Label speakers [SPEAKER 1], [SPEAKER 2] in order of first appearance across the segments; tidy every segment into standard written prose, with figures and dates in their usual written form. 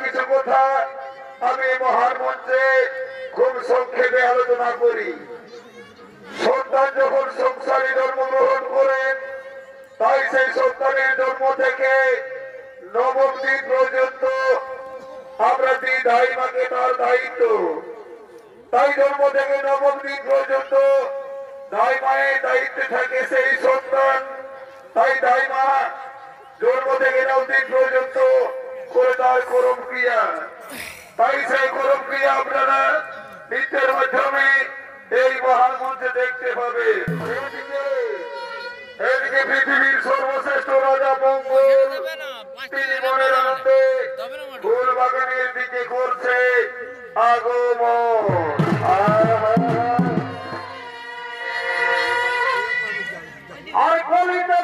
[SPEAKER 1] কিছু কথা আমি মহান মঞ্চে খুব সংক্ষেপে আলোচনা করি। সন্তান যখন সংসারে জন্মগ্রহণ করেন, তাই সেই সন্তানের জন্ম থেকে নবম দিন পর্যন্ত আমরা দিই দাইমাকে তার দায়িত্ব। তাই জন্ম থেকে নবম দিন পর্যন্ত দাইমায়ের দায়িত্বে থাকে সেই সন্তান। তাই দাইমা জন্ম থেকে 9 দিন পর্যন্ত করে তার করম ক্রিয়া। তাই সেই করম ক্রিয়া আপনারা নৃত্যের মাধ্যমে এই মহান মঞ্চে দেখতে পাবে। এদিকে পৃথিবীর সর্বশ্রেষ্ঠ রাজা মঙ্গল তিনি মনের আনন্দে ফুল বাগানের দিকে করছে আগমন। আর কলিতে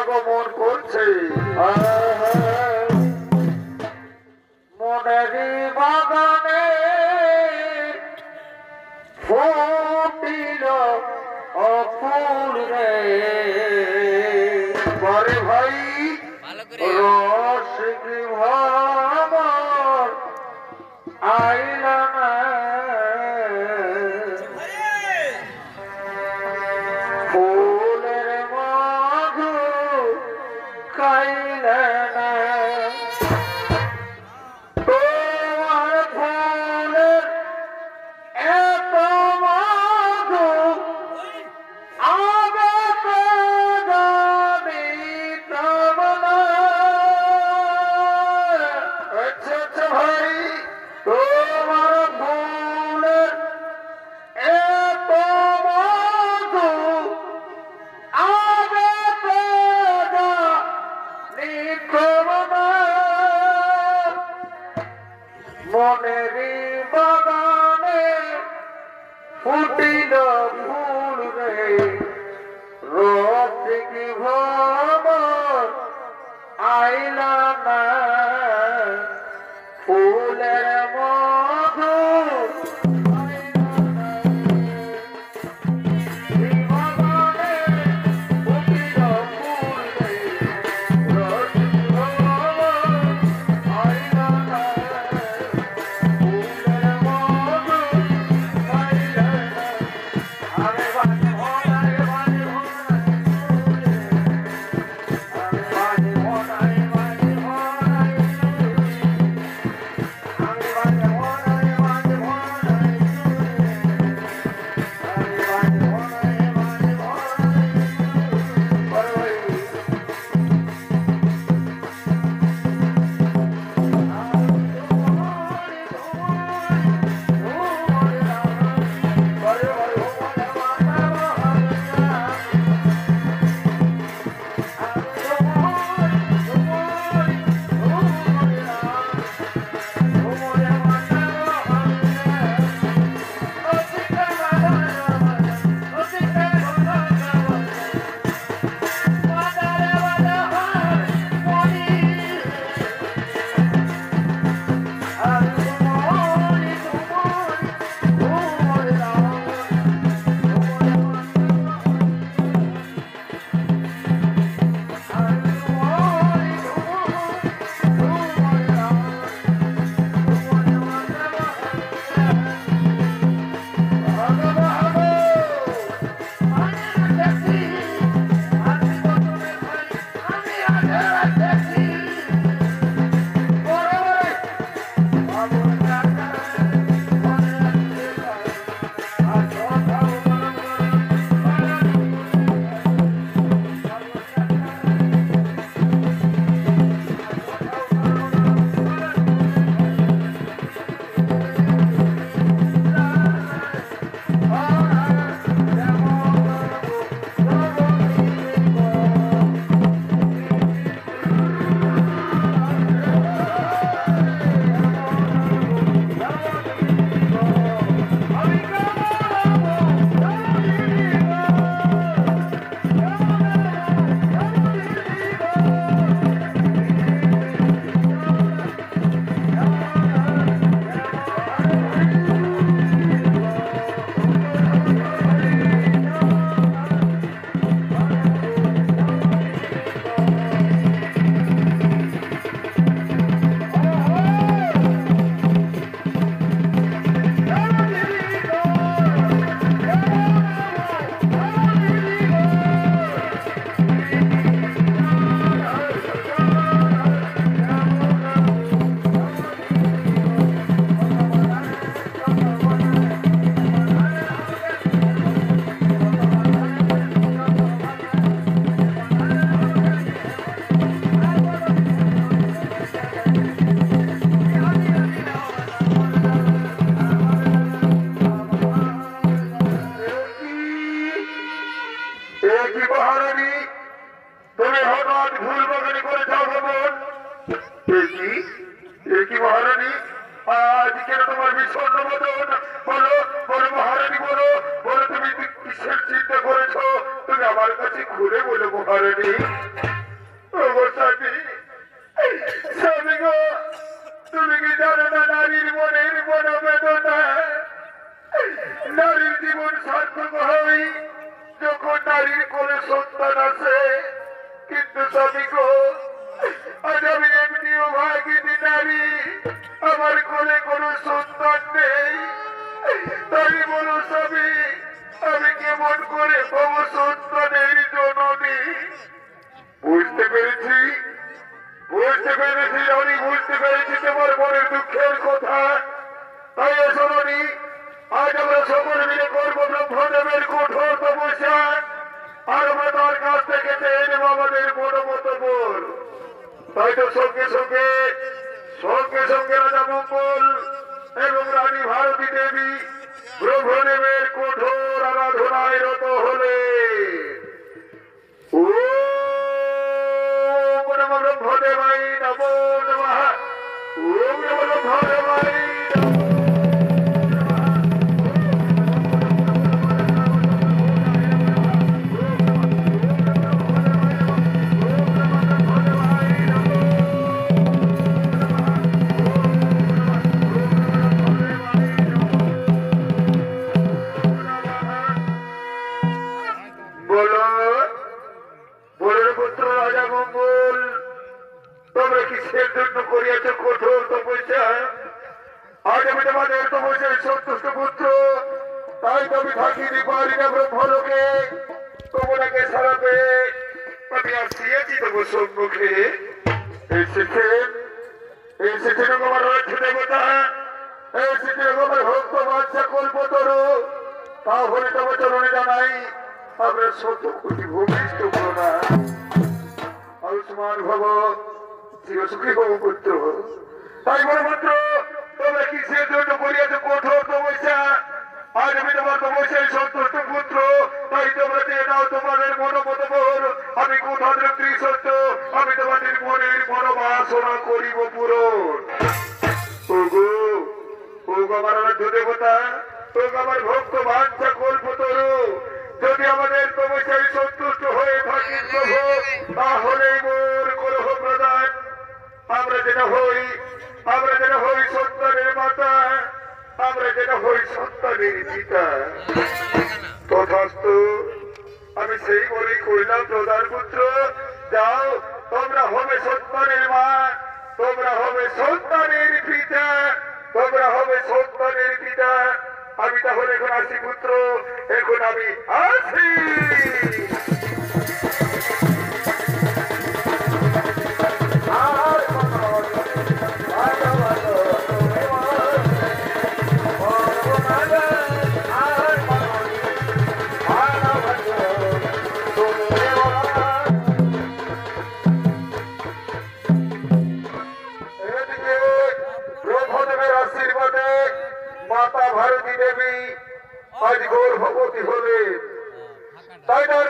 [SPEAKER 1] আগমন করছে।
[SPEAKER 2] মনেরি বাগানে ফুটিল অফুল রে
[SPEAKER 1] পরে ভাই
[SPEAKER 2] রসিকি ভ্রমর আইলা না ফুলের মধু খাইলে না তোমার ফুলের এত মধু আগে তো জানিতাম না।
[SPEAKER 1] আচ্ছা আচ্ছা ভাই,
[SPEAKER 2] তোমার ফুলের এত মধু আগে তো জানিতাম না। মনেরি বাগানে ফুটিল ফুল রে রসিকি ভ্রমর আইলা না ফুলের মধু আইলা না। এই বাগানে ফুটিল ফুল রে রসিকি ভ্রমর আইলা না ফুলের মধু আইলা না। আরে বাজে ভোলায় বাজে ভোলায় আরে বাজে ভোলায় বাজে ভোলায় আরে বাজে ভোলায় বাজে ভোলায় আরে বাজে ভোলায় বাজে ভোলায়
[SPEAKER 1] বুঝতে পেরেছি রানী, বুঝতে পেরেছি তোমার মনের দুঃখের কথা। তাই এসো রানী, আজ আমরা সকলে মিলে করবো ব্রহ্মদেবের কঠোর তপস্যা। আর আমরা তার কাছ থেকে চেয়ে নেব আমাদের বড় মতো বল। তাই তো সঙ্গে সঙ্গে সঙ্গে সঙ্গে রাজা মঙ্গল এবং রানী ভারতী দেবী ব্রহ্মদেবের কঠোর আরাধনায় রত হলে ও নমো ব্রহ্মদেবায় নমো নমঃ, ওম নমো ব্রহ্মদেবায় নমো। বলো বলের পুত্র রাজা মঙ্গল, তোমরা কিসের জন্য করিয়াছ কঠোর তপস্যা? আজ আমি তোমাদের তপস্যার সন্তুষ্ট পুত্র, তাই তো আমি থাকিতে পারি না ব্রহ্মলোকে। তোমাকে সারা পেয়ে আমি আসিয়াছি তবু সম্মুখে। এসেছেন আমার রাজ্য দেবতা, এসেছেন আমার ভক্ত বাচ্চা কল্পতরু। তাহলে তবে চরণে জানাই আমরা শত কোটি ভূমিষ্ঠ প্রণাম। আয়ুষ্মান ভব, চিরসুখী ভব পুত্র। তাই বড় পুত্র, তোমরা কিসের জন্য করিয়াছ কঠোর তপস্যা? আজ আমি তোমার তপস্যায় সন্তুষ্ট পুত্র, তাই তোমরা চেয়ে নাও তোমাদের মনোমত বল। আমি কোথাদের ত্রিসত্য, আমি তোমাদের মনের মনোবাসনা করিব পূরণ। ওগো ওগো আমার রাজ্য দেবতা, ওগো আমার ভক্ত বাঞ্ছা কল্পতরু, যদি আমাদের তপস্যায় সন্তুষ্ট হয়ে থাকেন প্রভু, তাহলেই মোর কলহ প্রদান। আমরা যেটা হই সন্তানের মাতা, আমরা যেটা হই সন্তানের পিতা। তথাস্তু, আমি সেই বলেই কইলাম প্রধান পুত্র, যাও তোমরা হবে সন্তানের মা, তোমরা হবে সন্তানের পিতা, তোমরা হবে সন্তানের পিতা। আমি তাহলে এখন আসি পুত্র, এখন আমি আসি। এদিকে ব্রহ্মদেবের আশীর্বাদে মাতা ভারতী দেবী আজ গর্ভবতী হলেন। তাই তার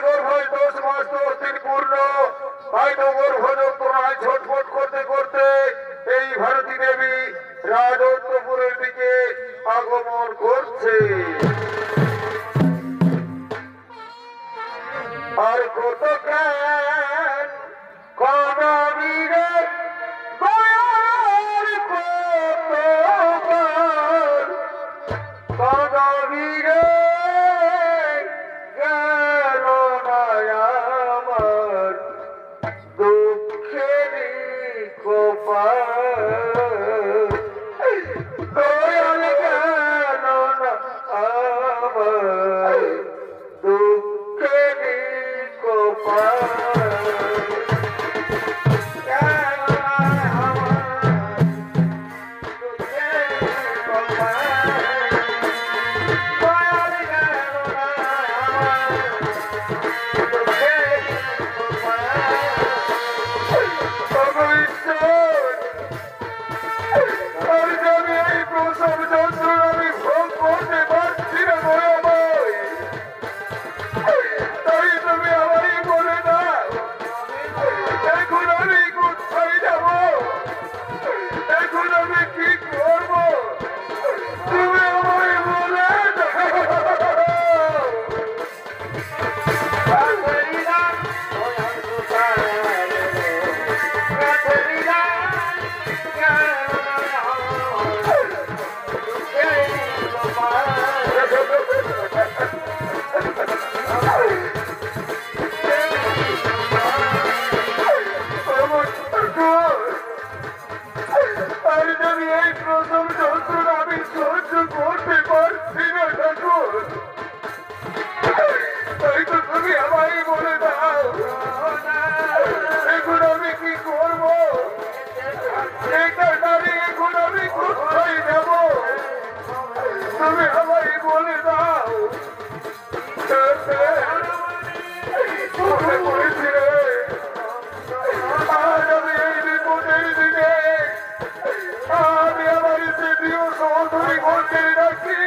[SPEAKER 1] ছেড়ে যাচ্ছি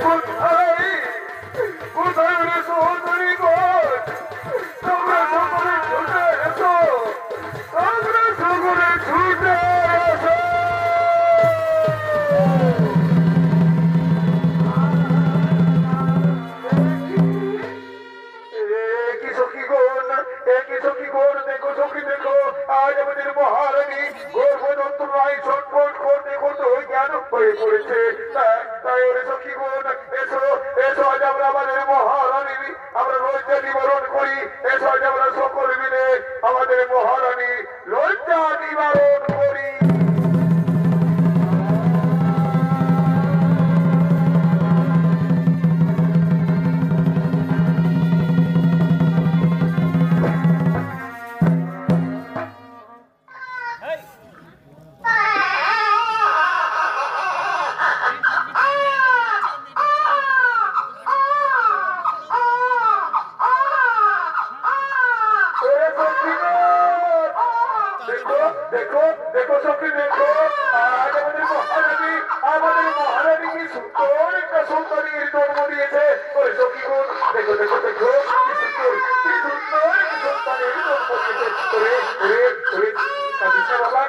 [SPEAKER 1] কোথায় কোথায় রে সহোদরী গণ তোমরা সকলে ছুটে এসো তোমরা সকলে ছুটে এসো দেখো সখী দেখো আজ আমাদের মহারানী গর্ভযন্ত্রণায় ছটফট করতে করতে জ্ঞান হয়ে পড়েছে তাই ওরে সখী বোন এসো এসো আজ আমরা আমাদের মহারানী আমরা লজ্জা নিবারণ করি এসো আজ আমরা সকলে মিলে আমাদের মহারানী লজ্জা নিবারণ করি দেখো দেখো সখী দেখো আজ আমাদের মহারানী কি সুন্দর একটা সন্তানের জন্ম দিয়েছে ওরে সখী গুণ দেখো দেখো দেখো কি সুন্দর একটা সন্তানের জন্ম দিয়েছে ওরে ওরে ওরে কাঁদিস না বাবা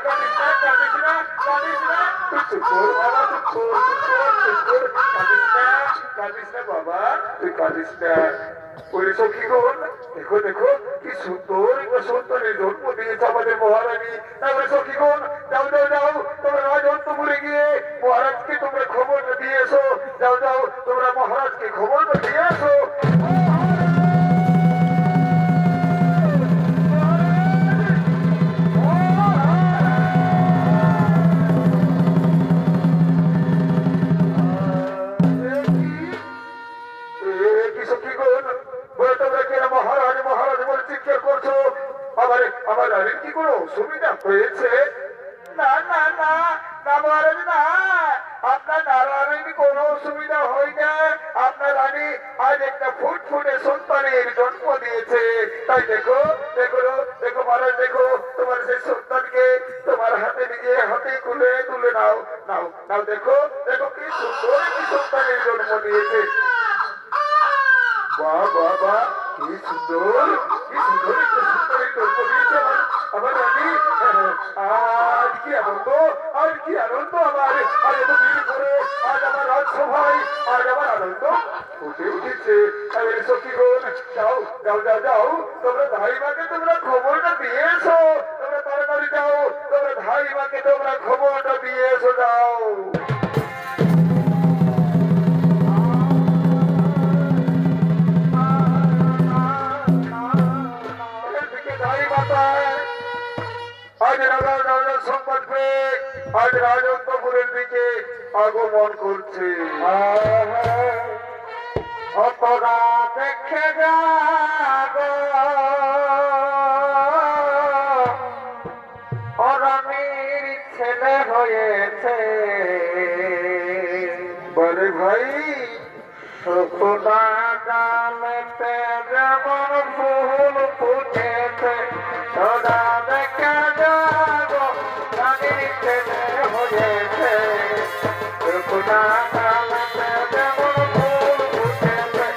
[SPEAKER 1] কাঁদিস না তুই চুপ কর বাবা চুপ কর কাঁদিস না বাবা তুই কাঁদিস না ওরে সখী গুণ দেখো দেখো কি সুন্দর একটা সন্তানের জন্ম দিয়েছে আমাদের মহারানী তারপরে সখী গুণ যাও যাও যাও তোমরা রাজন্তপুরে গিয়ে মহারাজকে তোমরা খবরটা দিয়ে এসো যাও যাও তোমরা মহারাজকে খবরটা দিয়ে এসো আমার রানীর কি কোনো অসুবিধা হয়েছে না না না না মহারাজ না আপনার নারায়ণের কোনো অসুবিধা হয় না আপনার রানী আজ একটা ফুটফুটে সন্তানের জন্ম দিয়েছে তাই দেখো দেখো দেখো মহারাজ দেখো তোমার সেই সন্তানকে তোমার হাতে নিজে হাতে তুলে নাও নাও নাও দেখো দেখো কি সুন্দর কি সন্তানের জন্ম দিয়েছে বাহ বাহ বাহ কি সুন্দর একটা সন্তানের জন্ম দিয়েছে আমার রানী আজ কি আনন্দ আমার আজ এত দিন করে আজ আমার রাজসভায় আজ আমার আনন্দ উঠে উঠেছে সখী বোন যাও যাও যাও যাও তোমরা ধাইমাকে তোমরা খবরটা দিয়ে এসো তোমরা তাড়াতাড়ি যাও তোমরা ধাইমাকে তোমরা খবরটা দিয়ে এসো যাও সংবাদ পেয়ে আজ রাজন্তপুরের দিকে আগমন করছে অতরা দেখে যাব রানীর ছেলে হয়েছে বলে ভাই শুকনা গালেতে যেমন ফুল ফুটেছে তোরা দেখে যাব রানীর ছেলে হয়েছে শুকনা গালেতে যেমন ফুল ফুটেছে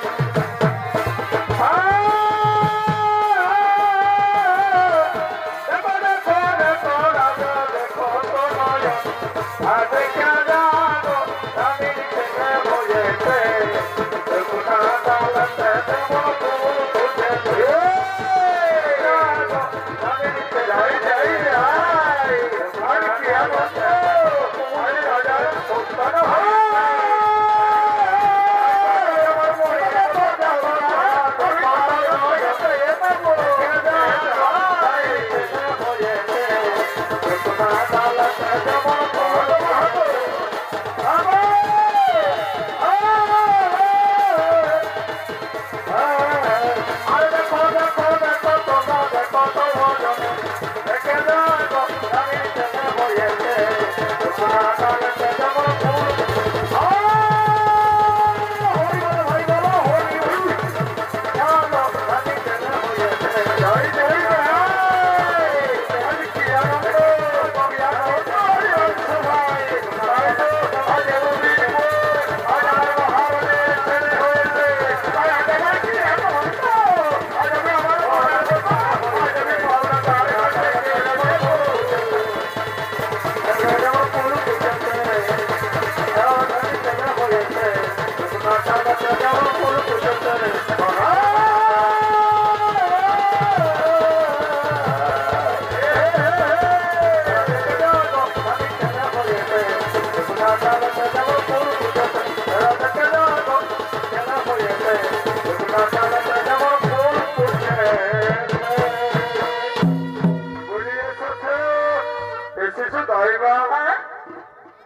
[SPEAKER 1] শিশু দাইবা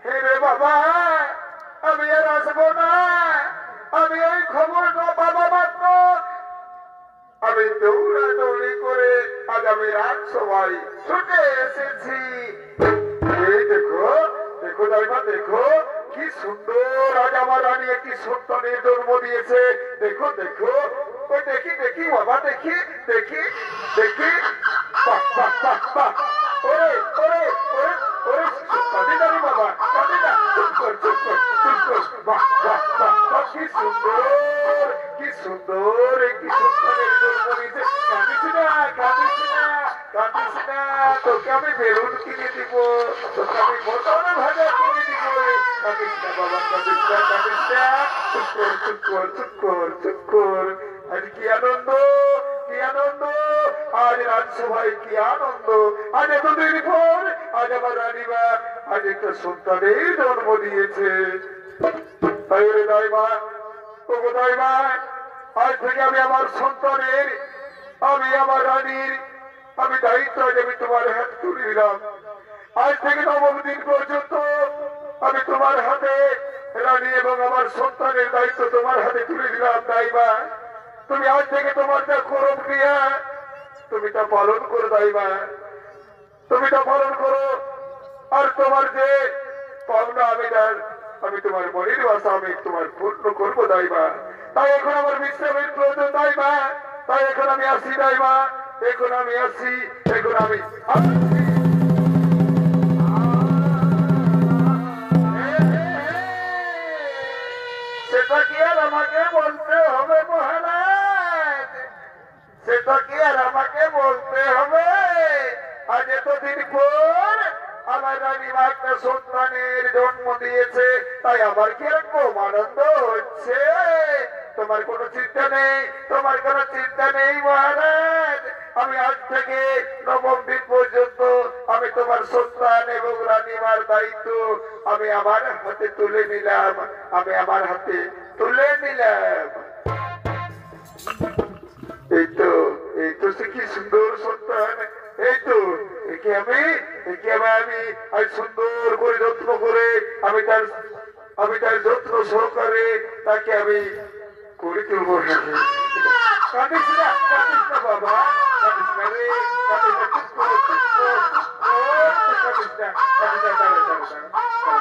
[SPEAKER 1] হে রে বাবা আমি আর আসবো না আমি ওই খবর বাবা মাত্র আমি দৌড়াদৌড়ি করে আজ আমি রাত সবাই ছুটে এসেছি এই দেখো দেখো দাইবা দেখো কি সুন্দর আজ আমার রানী একটি সন্তানের জন্ম দিয়েছে দেখো দেখো ওই দেখি দেখি বাবা দেখি দেখি দেখি বাহ বাহ বাহ বাহ ওরে ওরে ওরে ওরে কাঁদে যাবি বাবা কাঁদে না চুপ কর চুপ কর চুপ কর বাহ বাহ বাহ বাহ কি সুন্দর কি সুন্দর একটি সন্তানের জন্ম দিয়েছে কাঁদিস না কাঁদিস না কাঁদিস না তোকে আমি বেলুন কিনে দিব তোকে আমি মটন ভাজা কিনে দিব কাঁদিস না বাবা কাঁদিস না কাঁদিস না চুপ কর চুপ কর চুপ কর চুপ কর আজ কি আনন্দ কি আনন্দ আজ রাজসভায় কি আনন্দ আজ এতদিন পর আজ আমার রানীমা আজ একটা সন্তানের জন্ম দিয়েছে তাই রে দাইমা ওগো দাইমা আজ থেকে আমি আমার সন্তানের আমি আমার রানীর আমি দায়িত্ব আজ আমি তোমার হাত তুলে দিলাম আজ থেকে নবম দিন পর্যন্ত আমি তোমার হাতে রানী এবং আমার সন্তানের দায়িত্ব তোমার হাতে তুলে দিলাম দাইমা তুমি আজ থেকে তোমার যা করম ক্রিয়া তুমি তা পালন করো দাইমা তুমি তা পালন করো আর তোমার যে পাওনা আমি তোমার মনের বাসা আমি তোমার পূর্ণ করবো দাইমা তাই এখন আমার বিশ্রামের প্রয়োজন দাইমা তাই এখন আমি আসি দাইমা এখন আমি আসি এখন আমি সেটা কি আর আমাকে বলতে হবে মহারাজ সেটা কি আর আমাকে বলতে হবে আজ এতদিন পর আমার রানীমা একটা সন্তানের জন্ম দিয়েছে তাই আমার কিরকম আনন্দ হচ্ছে তোমার কোনো চিন্তা নেই তোমার কোনো চিন্তা নেই মহারাজ আমি আজ থেকে নবম দিন পর্যন্ত আমি তোমার সন্তান এবং রানীমার দায়িত্ব আমি আমার হাতে তুলে নিলাম আমি আমার হাতে তুলে নিলাম এই তো সে কি সুন্দর সন্তান এই তো একে আমি আজ সুন্দর করে যত্ন করে আমি তার যত্ন সহকারে তাকে আমি করে তুলবো কাঁদিস না বাবা কাঁদিস না রে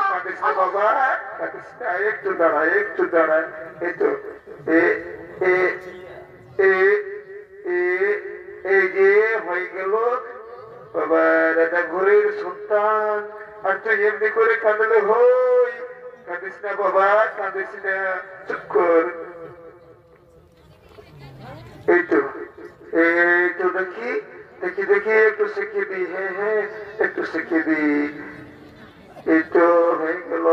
[SPEAKER 1] কাঁদিস না বাবা কাঁদিস না একটু দাঁড়া এই তো এই যে হয়ে গেল বাবা দাদা ঘরের সন্তান আর তুই এমনি করে কাঁদলে হই কাঁদিস না বাবা কাঁদিস না চুপ কর এই তো দেখি একটু শিখিয়ে দি হ্যাঁ একটু শিখিয়ে দি এই তো হয়ে গেল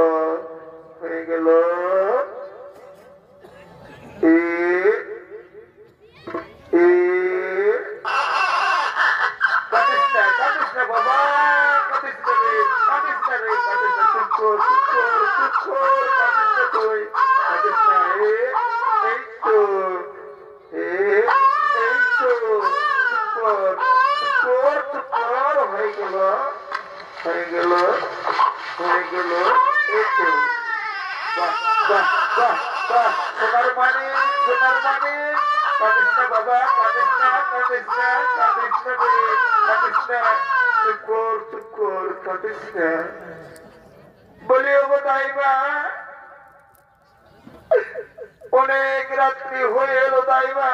[SPEAKER 1] কাঁদিস না বাবা কাঁদিস না রে চুপ কর কাঁদিস না তুই কাঁদিস না এই তো চুপ কর হয়ে গেল এই তো বাহ সোনার মানে কাঁদিস না বাবা কাঁদিস না চুপ কর কাঁদিস না বলি ওগো দাইমা অনেক রাত্রি হয়ে এলো দাইমা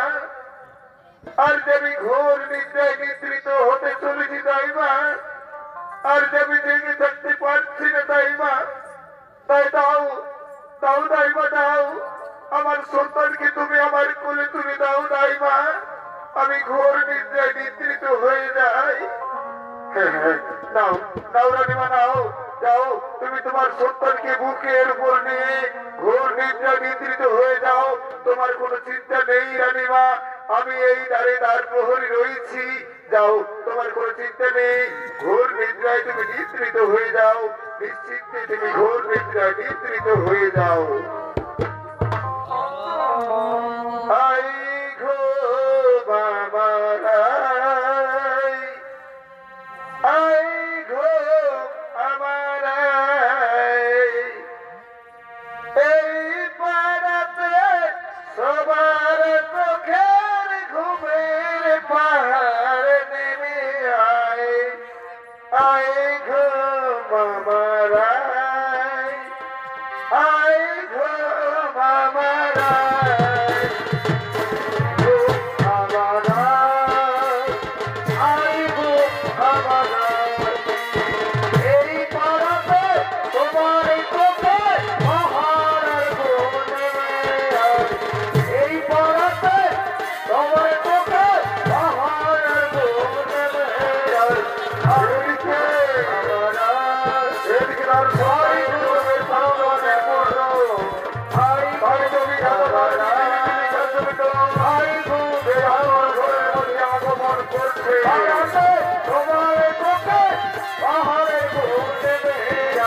[SPEAKER 1] আর আমি ঘোর নিদ্রায় নিদ্রিত হতে চলেছি দাইমা আর আমি জেগে থাকতে পারছি না দাইমা তাই দাও দাইমা দাও আমার সন্তানকে তুমি আমার কোলে তুলে দাও দাইমা আমি ঘোর নিদ্রায় নিদ্রিত হয়ে যাই নাও রানীমা নাও যাও তুমি তোমার সন্তানকে বুকের উপর নিয়ে ঘোর নিদ্রায় নিদ্রিত হয়ে যাও তোমার কোনো চিন্তা নেই রানীমা আমি এই দ্বার প্রহরী রয়েছি যাও তোমার কোনো চিন্তা নেই ঘোর নিদ্রায় তুমি নিদ্রিত হয়ে যাও নিশ্চিন্তে তুমি ঘোর নিদ্রায় নিদ্রিত হয়ে যাও আই ঘো বাবা আই ঘো আয় গো মামারাই, আয় গো মামারাই, গো মামারাই, আয় গো মামারাই। এই পাড়াতে তোমার চোখে পাহাড়ের ঘুম নেমে আয়। এই পাড়াতে তোমার চোখে পাহাড়ের ঘুম নেমে আয়। আর এদিকে এদিকে আর সবাই ঘুরে সামনে পড়লো। আই তুমি আই ঘুরে আমার ঘরের মধ্যে আগমন করছে। তোমার চোখে পাহাড়ের ঘুম নেমে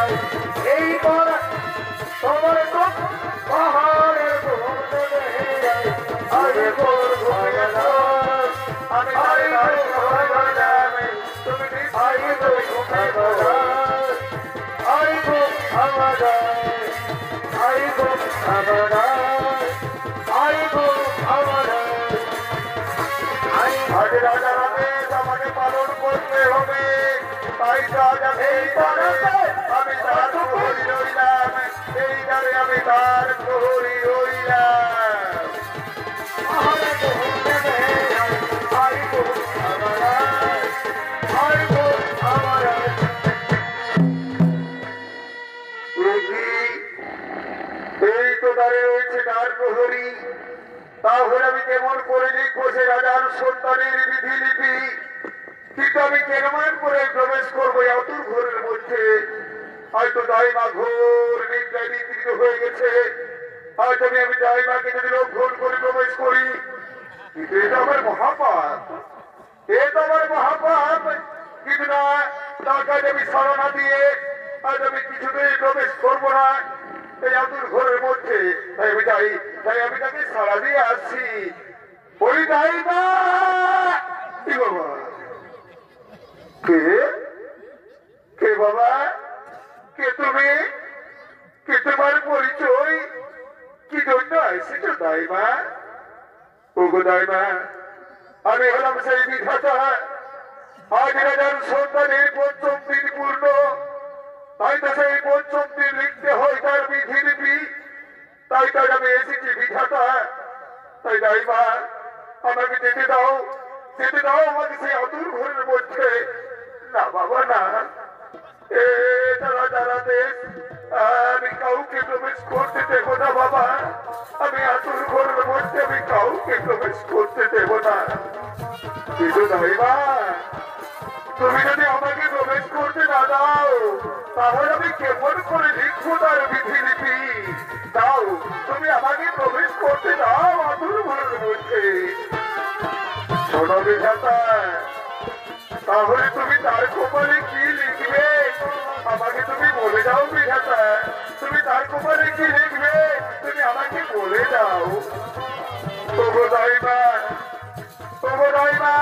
[SPEAKER 1] আয়। এই পাড়া তোমার চোখ পাহাড়ের ঘুম নেমে আয়। আই ঘর ঘুরে আমি আই ঘরে তুমি আই ঘুরে আই গো আমার আই গো আমার আই গো আমার আজ রাজা রামেশ আমাকে পালন করতে হবে। তাই তো আজ আমি এই পাড়াতে আমি তার প্রহরী রইলাম। এই দ্বারে আমি তার প্রহরী রইলাম। আই গো আমার আই গো আমার এই তো দাঁড়িয়ে রয়েছে তার প্রহরী। তাহলে আমি কেমন করে লিখবো সে রাজার সন্তানের বিধিলিপি? কিন্তু আমি কেমন করে প্রবেশ করবো অতুর ঘরের মধ্যে? হয়তো দাইমা ঘোর নিদ্রায় নিদ্রিত হয়ে গেছে। হয়তো আমি দাইমাকে যদি লক্ষণ করে প্রবেশ করি, কিন্তু এটা আমার মহাপাপ, এটা আমার মহাপাপ। কিন্তু না, তাকে আমি সাড়া না দিয়ে আজ আমি কিছুতেই প্রবেশ করবো না এই আতুর ঘরের মধ্যে। তাই আমি যাই, তাই আমি তাকে সাড়া দিয়ে আসছি। ওই যাই না কি বাবা? কে কে বাবা? কে তুমি? কে তোমার পরিচয়? কি জন্য এসেছো দাইমা? ওগো দাইমা, আমি হলাম সেই বিধাতা। আজ রাজার সন্তানের পঞ্চম দিন পূর্ণ। তাই তো সেই পঞ্চম দিন লিখতে হয় তার বিধিলিপি। তাই তো আমি এসেছি বিধাতা। তাই দাইমা, আমাকে যেতে দাও, যেতে দাও আমাকে সেই অতুর ঘরের মধ্যে। না বাবা না, তারা যারা দেশ আমি কাউকে প্রবেশ করতে দেব না বাবা। আমি আতুর ঘরের মধ্যে আমি কাউকে প্রবেশ করতে দেব না। কিন্তু দাইমা, তুমি যদি আমাকে প্রবেশ করতে না দাও, তাহলে আমি কেমন করে লিখবো তার বিধিলিপি? দাও, তুমি আমাকে প্রবেশ করতে দাও আতুর ঘরের মধ্যে। শোনো বিধাতা, তাহলে তুমি তার কপালে কি লিখবে আমাকে তুমি বলে দাও বিধাতা। তুমি তার কপালে কি লিখবে তুমি আমাকে বলে দাও। তবু দাইমা, তবু দাইমা,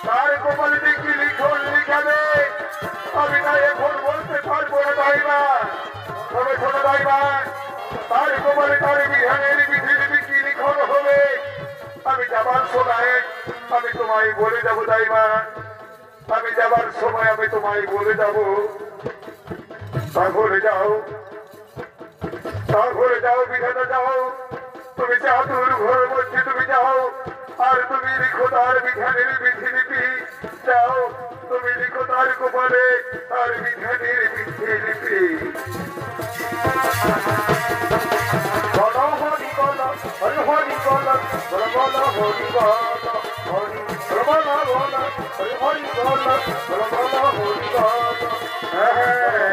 [SPEAKER 1] তার কপালে কি লিখন লিখাবে আমি তাই এখন বলতে পারবো না দাইমা। তবে ছোট দাইমা, তার কপালে তার বিধানের বিধিলিপি কি লিখন হবে আমি যাবার সময় আমি তোমায় বলে যাবো দাইমা। আমি যাবার সময় আমি তোমায় বলে যাবো। তাহলে যাও, তাহলে যাও বিধাতা, যাও তুমি চাতুর ঘরের মধ্যে তুমি যাও। আর তুমি লিখো তার বিধানের বিধিলিপি। যাও, তুমি লিখো তার কপালে তার বিধানের বিধিলিপি। হরি বল, হরি হরি বল, বল বল হরি বল, হরি বল বল, হরি হরি বল, বল বল হরি বল। হ্যাঁ,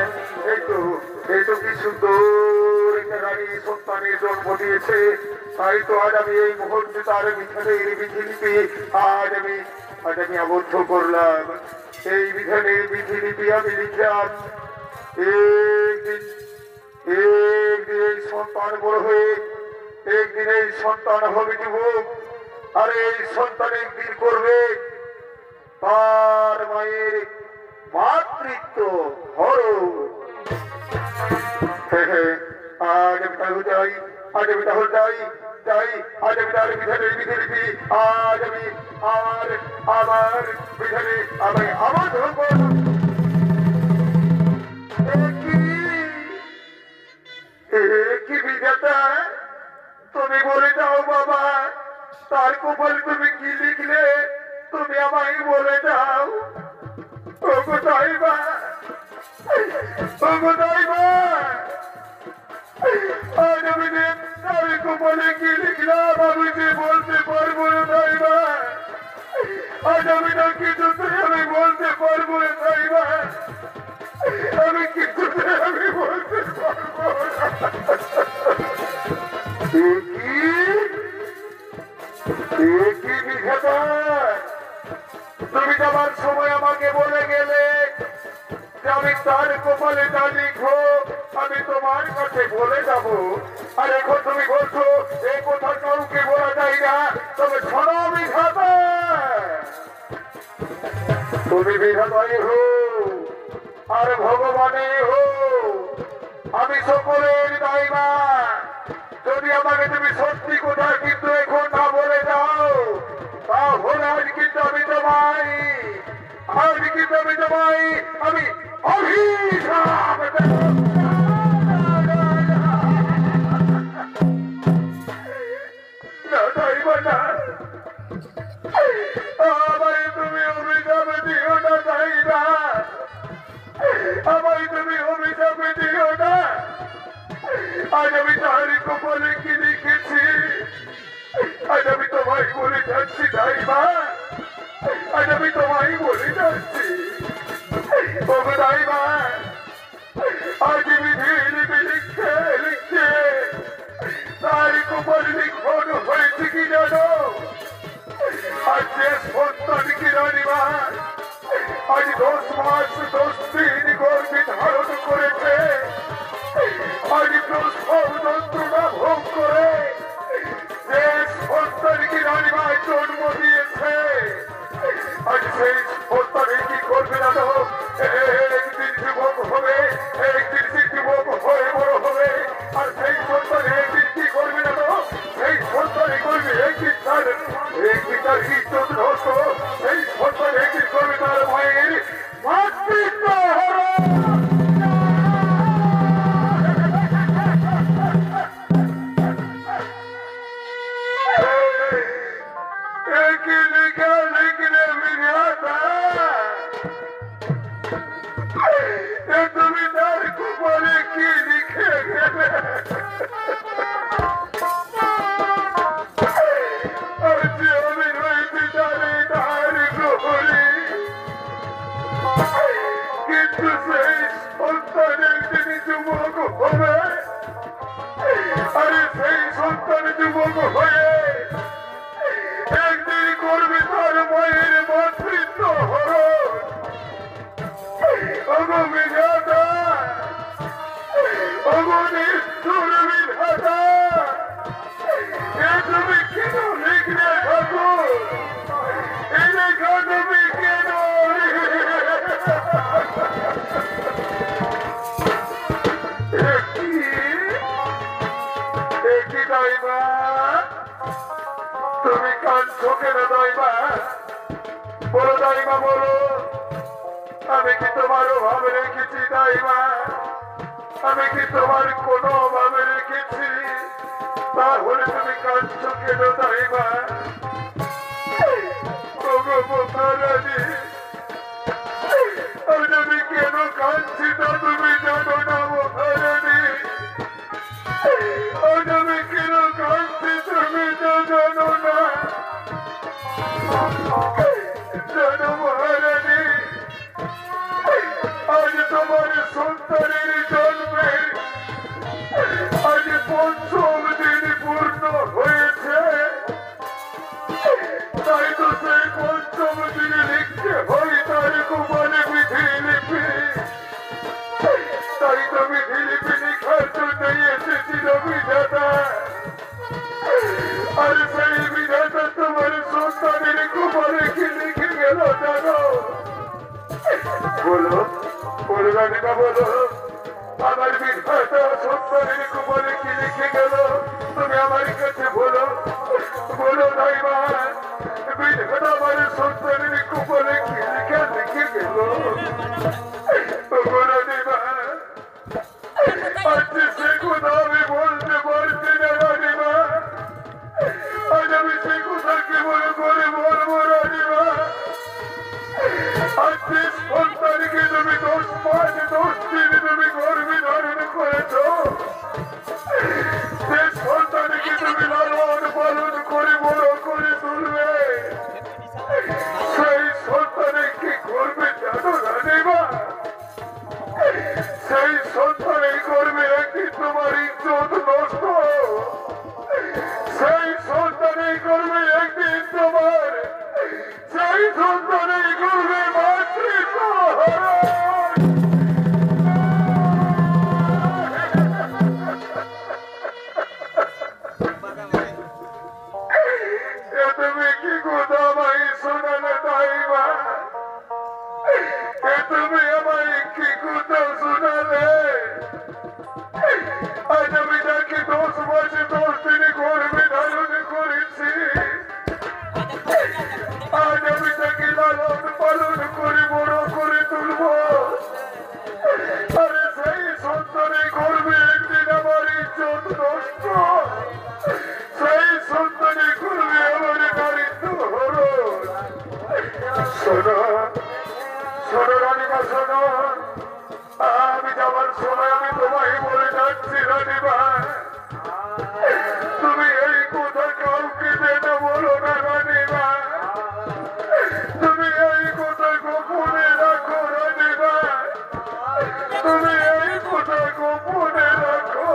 [SPEAKER 1] এই তো কি সুন্দর একটা রানী সন্তানের জন্ম দিয়েছে। তাই তো আজ আমি এই মুহূর্তে তার বিধানের বিধিলিপি আজ আমি আবদ্ধ করলাম। এই বিধানের বিধিলিপি আমি লিখলাম। একদিন এই সন্তান বড় হয়ে একদিন এই সন্তান হবে যুবক। আর এই সন্তান একদিন করবে তার মায়ের মাতৃত্ব হরণ। আজ আমি তাহলে যাই, আজ আমি তাহলে যাই, আজ আমি তার বিধানের বিধিলিপি আজ আমি আমার বিধানে আমি আবদ্ধ করব। কোথায় বা কোথায় বা আজ আমি তার কপালে কি লিখলাম আমি যে বলতে পারবো না তাই বা আজ আমি না কিছুতে আমি বলতে পারবো না তাই বা আমি কিছুতে আমি বলতে পারবো না কি বিধাতা তুমি যাবার সময় আমাকে বলে গেলে যে আমি তার কপালে তা লিখো আমি তোমার কাছে বলে যাব আর এখন তুমি বলছো এই কথা কাউকে বলা যায় না তবে শোনো বিধাতা তুমি বিধাতাই হো আর ভগবানই হো আমি সকলের দায়বা যদি আমাকে তুমি সত্যি কথা কিন্তু এখন না বলে দাও তাহলে আজ কিন্তু আমি তোমায় আমি অভিশাপ দেব। না দাইবা না আমায় তুমি অভিশাপ দিও না দাইবা আমায় তুমি অভিশাপ দিও না আজ আমি তার কপালে কি লিখেছি আজ আমি তোমায় বলে যাচ্ছি দাইবা আজ আমি তোমায় বলে যাচ্ছি ওগো দাইবা আজ বিধি লিখছে লিখছে তার কপালে লিখন হয়েছে কি জানো আজ যে সন্তান কি রানিবা আজ 10 মাস 10 দিন গর্ভে ধারণ করেছে আজ প্রসব যন্ত্রণা ভোগ করে যে সন্তানকে রানিমা জন্ম দিয়েছে আজ সেই সন্তানে কি করবে জানো একদিন যুবক হবে একদিন সে যুবক হয়ে বড় হবে আর সেই সন্তানে একদিন কি করবে জানো সেই সন্তানে করবে একদিন তার ইজ্জত নষ্ট সেই সন্তান একদিন করবে তার মায়ের মাতৃত্ব হরণ তুমি তার কপালে কি লিখে গেলে আমি রয়েছি তার গ্রহণে কিন্তু সেই সন্তান একদিন যুবক হবে আরে সেই সন্তান যুবক হয়ে একদিন করবে তার মায়ের মাতৃত্ব হরণ ওগো বিধাতা ওগো নিষ্ঠুর বিধাতা এ তুমি কেন লিখলে ঠাকুর এ লেখা তুমি কেন একই দাইবা তুমি কাঁদছো কেন দাইবা বলো দাইবা বলো আমি কি তোমার অভাবে রেখেছি দাইবা আমি কি তোমার কোনো অভাবে রেখেছি তাহলে তুমি কাঁদছো কেন দাইবা আমি কেন কাঁদছি তা তুমি জানো না মহারানী আমি কেন কাঁদছি তুমি তো জানো না জানো মহারানী আজ তোমার সন্তানের জন্মে আজ ৫ম দিন পূর্ণ হয়েছে তাই তো সেই ৫ম দিনে লিখতে হয় তার কপালে বিধি লিপি তাই তো বিধি লিপি লিখার জন্য এসেছিল বিধাতা আর সেই বিধাতা তোমার সন্তানের কপালে কি লিখে গেল জানো বলো বলো রানিমা বলো আমার বিধাতা সন্তানের কপালে কি লিখে গেল তুমি আমার কাছে বলো বলো দাইবা বিধাতা আমার সন্তানের কপালে কি লিখে গেল রানিমা আজ সে কথা আমি বলতে পারছি না রানিমা আজ আমি সে কথা কেমন করে বলবো রানিমা আজ সন্তান তুমি কি কথা ভাই শোনালে তাই মা তুমি আমায় কি কথা শোনালে আজ আমি তাকে 10 মাসে 10 দিনে গর্ভে ধারণ করেছি আজ আমি তাকে লালন পালন করে বড় করে তুলব আরে সেই সন্তানের গর্ভে একদিন আমার ইজ্জত নষ্ট সেই সন্তানের গর্ভে আমার দারিদ্র হলো শোনো শোনো রানীমা শোনো আমি যাওয়ার সময় আমি তোমায় বলে যাচ্ছি রানীমা তুমি এই কথা কাউকে যেন বলো না রানীমা তুমি এই কথা গোপনে রাখো রানীমা তুমি এই কথা গোপনে রাখো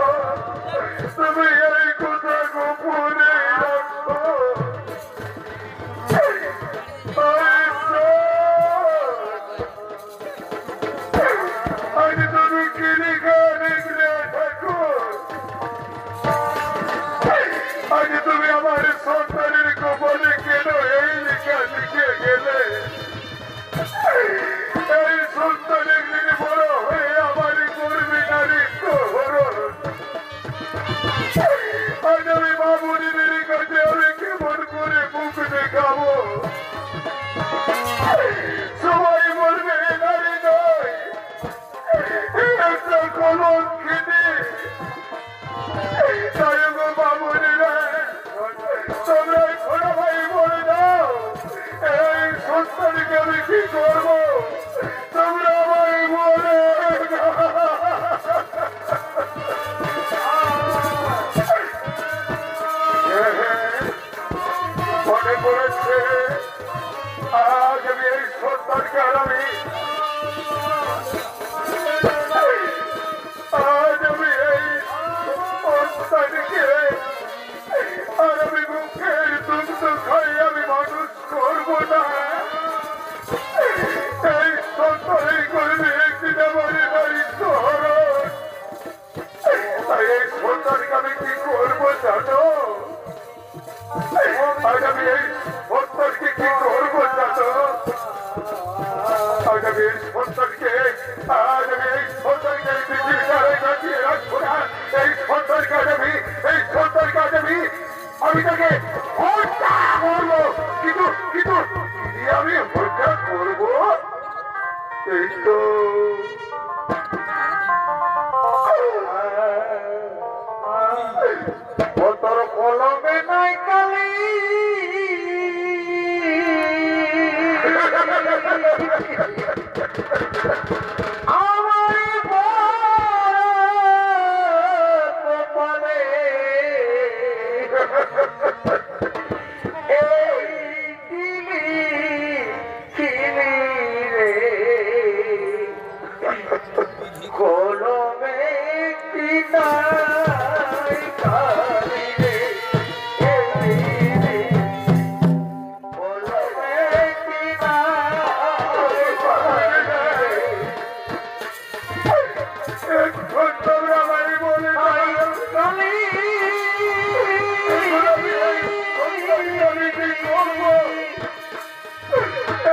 [SPEAKER 1] তুমি এই কথা গোপনে রাখো আজ তুমি কিনে দেখলে থাকো আজ তুমি আমার সন্তানের গোপনে কেন এই লেখা লিখে গেলে এই সন্তান একদিন বড় হয়ে আমার করবে নারীত্ব হরণ আজ আমি বাবুরিদের কাছে আমি কেমন করে মুখ দেখাবো সবাই বলবে নারী নয় একটা কলঙ্কিনী তাই গো বাবুরিরা তোমরা ছোট ভাই বলে দাও এই সন্তানকে আমি কি করবো তোমরা আমায় বলে মনে পড়েছে আজ আমি এই সন্তানকে আর আমি আজ আমি এই সন্তানকে আর আমি মুখের দুগ্ধ খাই আমি মানুষ করবো না এই সন্তানের করবে একদিন আমার দায়িত্ব হরণ তাই এই সন্তানকে আমি কি করবো জানো আজ আমি এই সন্তানকে কি করবো জানো আজ আমি এই সন্তানকে আজ আমি এই সন্তানকে এই পৃথিবীর কাছে কাটিয়ে রাখবো না এই সন্তানকে আজ আমি এই সন্তানকে আজ আমি তাকে হত্যা করবো কিন্তু কিন্তু আমি হত্যা করবো এই তো তোর কলমে নাই কালি আমার কপালে এই কিলি রে কলমে কি নাই কালি রে কলমে কি নাই তোমরা ভাই বলে কালি আমি কি করবো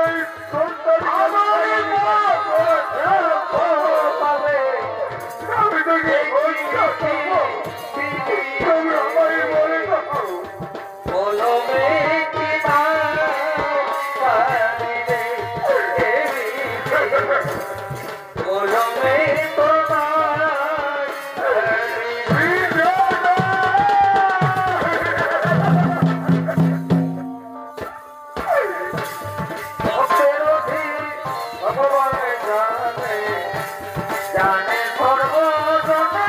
[SPEAKER 1] এই সন্তান আমি তোকে হত্যা করবো তোমরা ভাই বলে দাও
[SPEAKER 2] কলমে কি নাই কলমে
[SPEAKER 1] ভগবান জানে জানে সর্বজনে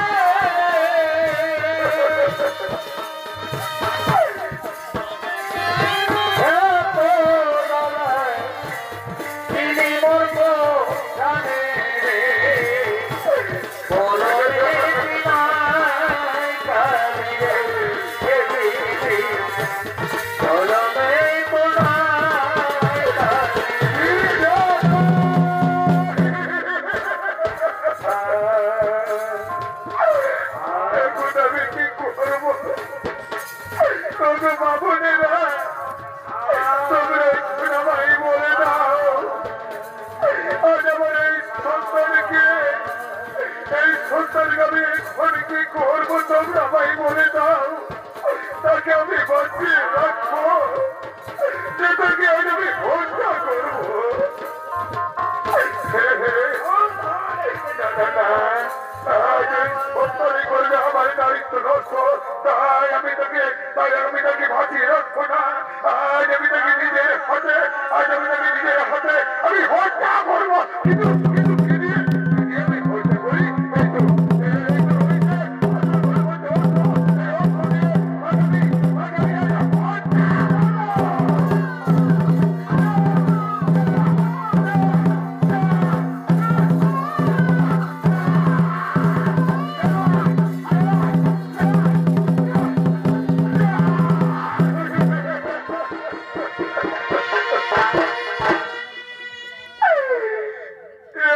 [SPEAKER 1] আমি তাকে ভাসিয়ে রাখবো না। আজ আমি তাকে নিজের হাতে আমি হত্যা করবো। কিন্তু কিন্তু কি দিয়ে আমি হত্যা করি? এই তো রয়েছে।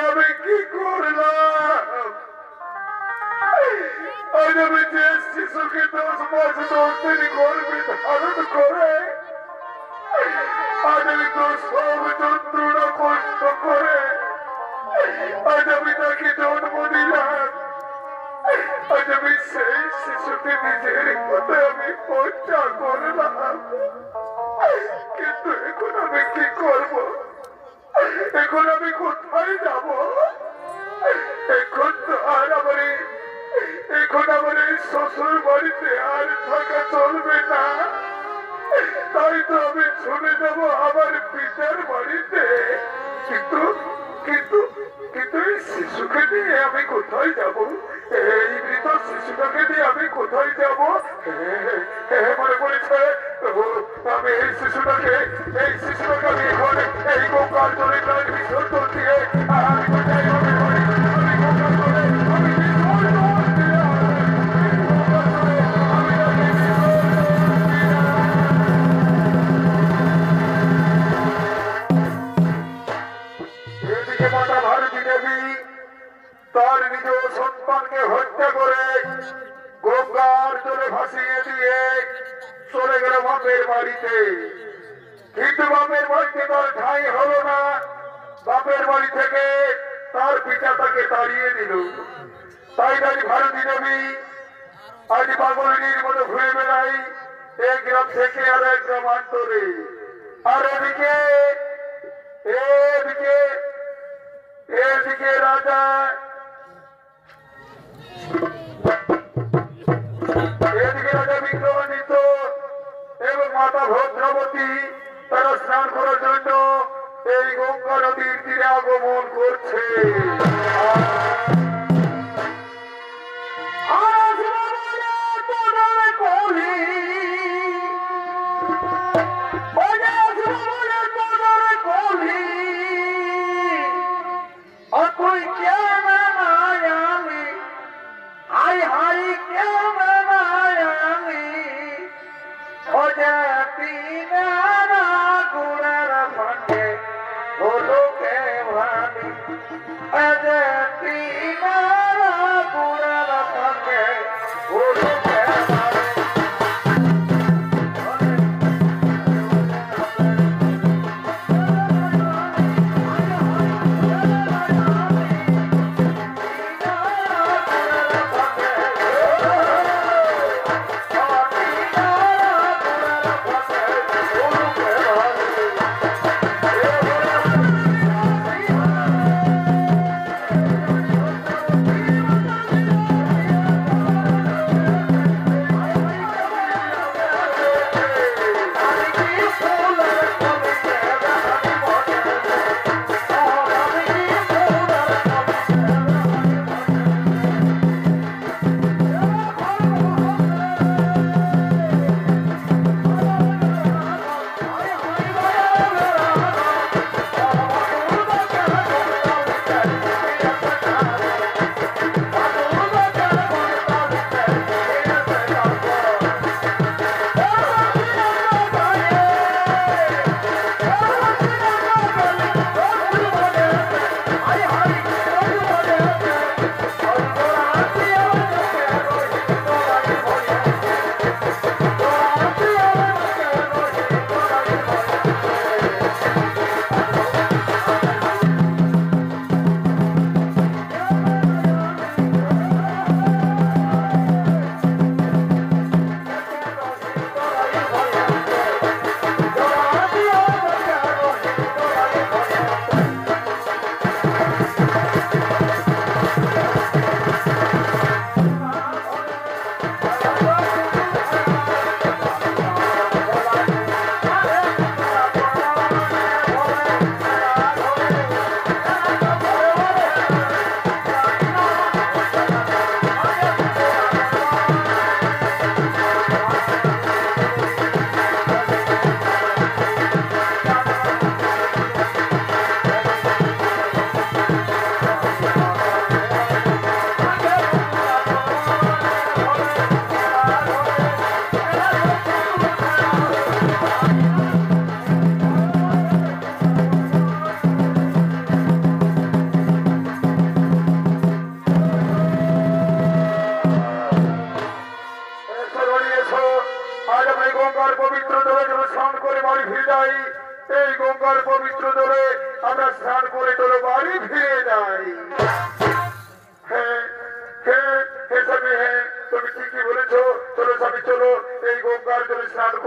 [SPEAKER 1] আমি কি করলাম? আজ আমি যে শিশুকে 10 মাস ধরে গর্ভে ধারণ করে আজ আমি তো সব যন্ত্রণা কষ্ট করে আজ আমি তাকে জন্ম দিলাম। আজ আমি সেই শিশুকে নিজের কথা আমি হত্যা করলাম। কিন্তু এখন আমি কি করব? এখন আমি কোথায় যাব? এখন তো আর আমার এই শ্বশুর বাড়িতে আর থাকা চলবে না। তাই তো আমি চলে যাব আমার পিতার বাড়িতে। কিন্তু কিন্তু কিন্তু এই শিশুকে নিয়ে আমি কোথায় যাব? এই মৃত শিশুটাকে নিয়ে আমি কোথায় যাব? মনে পড়েছে, আমি এই শিশুটাকে আমি এখন এই গঙ্গার জলে প্রাণ বিসর্জন দিয়ে আমি কোথায় আমি গঙ্গার জলে আমি বিসর্জন দিয়ে এদিকে মাতা ভারতী দেবী তার নিজ সন্তানকে হত্যা করে গঙ্গার জলে ভাসিয়ে দিয়ে চলে গেল বাপের বাড়িতে। কিন্তু বাপের বাড়িতে তার ঠাঁই হলো না। বাপের বাড়ি থেকে তার পিতা তাকে তাড়িয়ে দিল। তাই তাই ভারতী দেবী আজ পাগলিনীর মতো ঘুরে বেড়াই এক গ্রাম থেকে আর এক গ্রামান্তরে। আর এদিকে রাজা বিক্রমাদিত্য এবং মাতা ভদ্রাবতী তারা স্নান করার জন্য এই গঙ্গা নদীর তীরে আগমন করছে।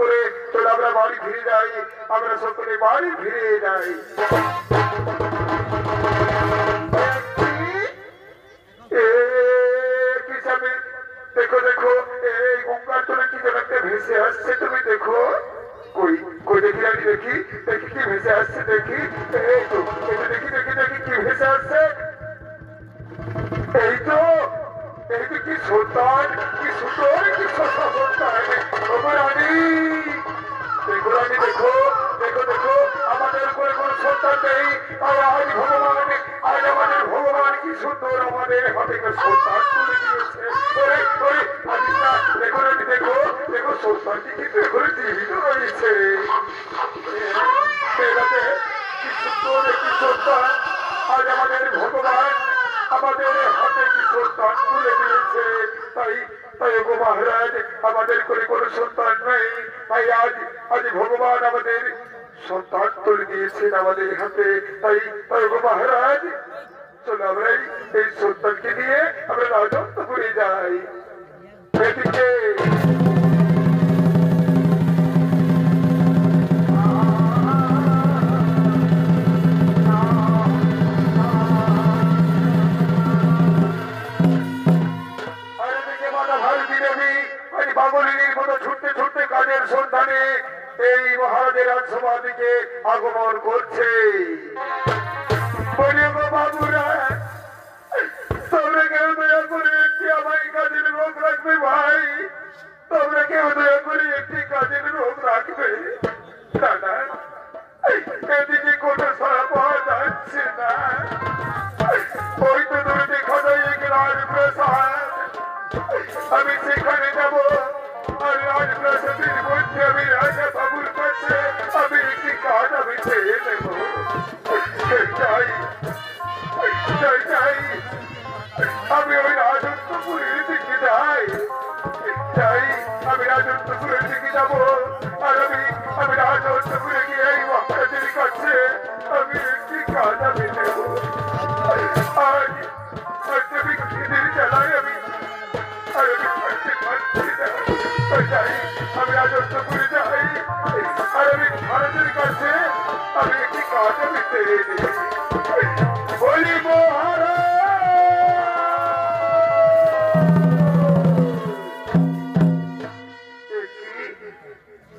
[SPEAKER 1] করে চলো আমরা বাড়ি ফিরে যাই, আমরা সকলে বাড়ি ফিরে যাই। কি স্বামী, দেখো দেখো এই গঙ্গার জলে কি যেন একটা ভেসে আসছে, তুমি দেখো। কই কই দেখি আমি দেখি দেখি কি ভেসে আসছে, দেখি এই তো এটা দেখি দেখি দেখি কি ভেসে আসছে, এই তো কি সুন্দর কি সুন্দর কি সন্তান। রানী দেখো রানী দেখো দেখো দেখো আমাদের উপরে কোনো সন্তান নেই, আর আজ ভগবান আজ আমাদের ভগবান কি সুন্দর আমাদের হাতে সন্তান তুলে দিয়েছে। দেখো রানী দেখো দেখো সন্তানটি কিন্তু এখানে জীবিত রয়েছে। কি সুন্দর একটি সন্তান আজ আমাদের ভগবান আমাদের হাতে কি সন্তান তুলে দিয়েছে। তাই তাই গো মহারাজ আমাদের করে কোনো সন্তান নেই, তাই আজ আজ ভগবান আমাদের সন্তান তুলে দিয়েছেন আমাদের হাতে। তাই তাই গো মহারাজ চলো আমরা এই সন্তানকে নিয়ে আমরা রাজত্বপুরে যাই। এদিকে পাগলিনীর মতো ছুটতে ছুটতে কাজের সন্ধানে এই মহারাজের রাজসভা দিকে আগমন করছে। বাবুরা তোমরা কেউ দয়া করে একটি আমায় কাজের লোক রাখবে ভাই, তোমরা কেউ দয়া করে একটি কাজের লোক রাখবে। দাদা এদিকে কোনো সারা পাওয়া যাচ্ছে না, ওই তো দূরে দেখা যায় এক রাজপ্রাসাদ, আমি সেখানে যাব। আর রাজপ্রাসাদের মধ্যে আমি রাজা বাবুর কাছে আমি একটি কাজ আমি চেয়ে নেব। চাই চাই চাই আমি ওই রাজত্বপুরের দিকে যাই, চাই আমি রাজত্বপুরের দিকে যাব। আর আমি রাজত্বপুরে গিয়ে এই মহারাজের কাছে আমি একটি কাজ আমি নেব। আজ তুমি খিদের জ্বালায় আমি আমি রাজত্বপুরে যাই, আর আমি ভারতের কাছে আমি একটি কাজ আমি পেয়ে দিই। বলি মহারাজ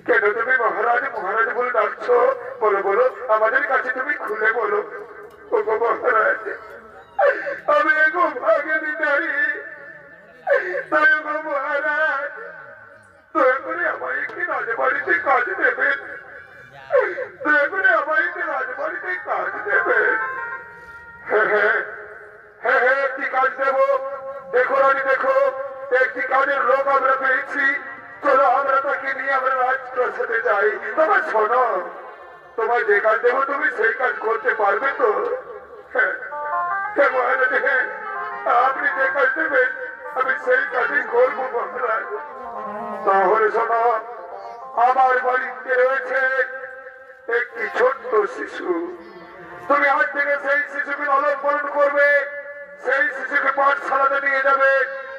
[SPEAKER 1] কেন তুমি মহারাজ মহারাজ বলে ডাকছো? বলো বলো আমাদের কাছে তুমি খুলে বলো। ও গো মহারাজ আমি গো ভাগিনী নারী, তাই গো মহারাজ দয়া করে আমায় একটি রাজবাড়িতে কাজ দেবেন, দয়া করে আমায় একটি রাজবাড়িতে কাজ দেবেন। হ্যাঁ হ্যাঁ হ্যাঁ হ্যাঁ একটি কাজ দেব। দেখো রানী দেখো একটি কাজের লোক আমরা পেয়েছি, চলো আমরা তাকে নিয়ে আমরা রাজপ্রাসাদে যাই। তোমার শোনো তোমায় যে কাজ দেবো তুমি সেই কাজ করতে পারবে তো? হ্যাঁ হ্যাঁ মহারাজ হ্যাঁ আপনি যে কাজ দেবেন আমি সেই কাজই করবো মহারাজ। তাহলে শোনো আমার বাড়িতে রয়েছে একটি ছোট্ট শিশু, তুমি আজ থেকে সেই শিশুকে লালন পালন করবে, সেই শিশুকে পাঠশালাতে নিয়ে যাবে,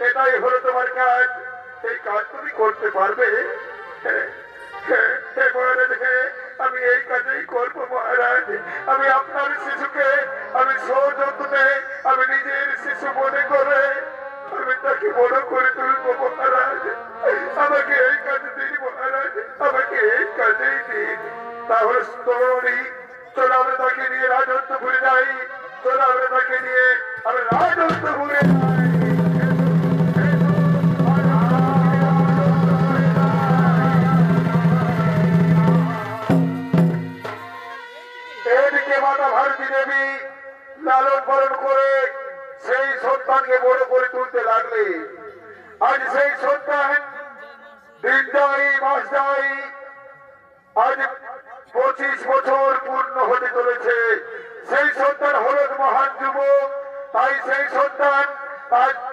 [SPEAKER 1] এটাই হলো তোমার কাজ। এই কাজ তুমি করতে পারবে? আমি এই কাজেই করবো মহারাজ। আমি আপনার শিশুকে আমি সযত্নে আমি নিজের শিশু মনে করে আমি তাকে বড় করে তুলবো মহারাজ। আমাকে এই কাজে দিন মহারাজ, আমাকে এই কাজেই দিন। তাহলে তরুণী চলো আমরা তাকে নিয়ে রাজত্বপুরে যাই, চলো আমরা তাকে নিয়ে আমরা রাজত্বপুরে যাই। এদিকে মাতা ভারতী দেবী লালন পালন করে সেই সন্তানকে বড় করে তুলতে লাগলে। আজ সেই সন্তান দিন যায় মাস যায়, আজ 25 বছর পূর্ণ হতে চলেছে। সেই সন্তান হলো মহান যুবক, তাই সেই সন্তান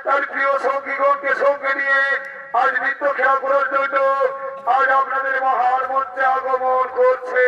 [SPEAKER 1] তার প্রিয় সঙ্গীগণকে সঙ্গে নিয়ে আজ নৃত্য খেলা করার জন্য আজ আপনাদের মহান মঞ্চে আগমন করছে।